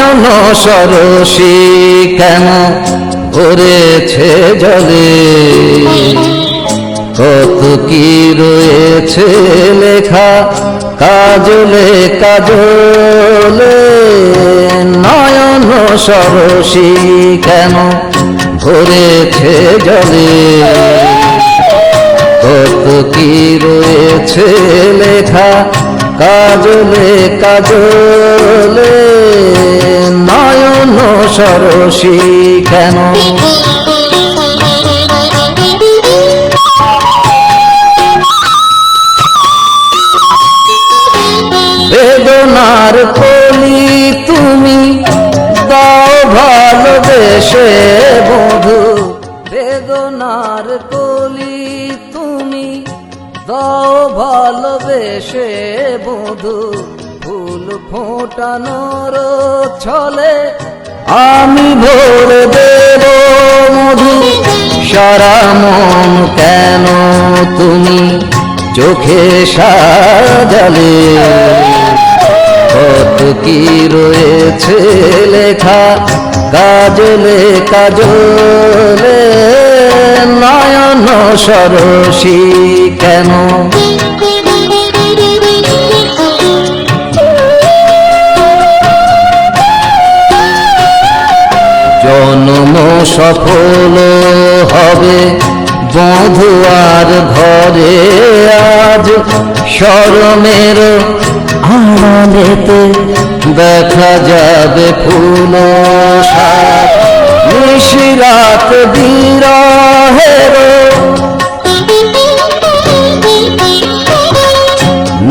নয়ন সরসী কেন ভরেছে জলে, কত কি রয়েছে লেখা কাজলে কাজলে। নয়ন সরসী কেন ভরেছে জলে, কত কি রয়েছে লেখা কাজলে কাজলে। নয়ন সরসী কেন। বেদনার কলি তুমি দাও ভালোবেসে বধূ, বেদনার কলি তুমি দাও ভালোবেসে বধূ। ফুল ফোটানোর ছলে আমি ভরে দেব মধু, সারা মন কেন তুমি চোখে সাজালে, কত কি রয়েছে লেখা কাজলে কাজলে। নয়ন সরসী কেন। জন্ম সফল হবে বধুয়ার ঘরে আজ, শরমের আড়ালেতে দেখা যাবে ফুল সাজ। নিশিরাত বিরহের,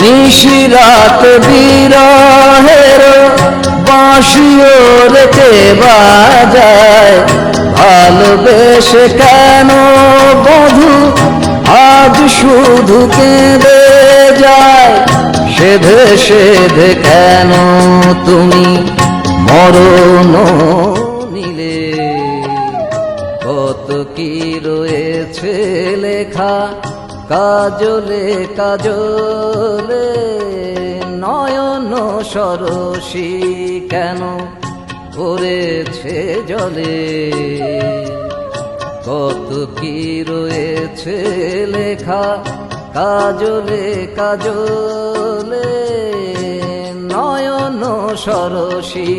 নিশিরাত বিরহের বাঁশিওর কে বাজায়। ভালোবেসে কেন বধূ আজ শুধু কেঁদে যায়, সেধে সেধে কেন তুমি মরণ নিলে। কত কি রয়েছে লেখা কাজলে কাজলে। নয়ন সরসী কেন ভরেছে জলে, কত কি রয়েছে লেখা কাজলে কাজলে। নয়ন সরসী।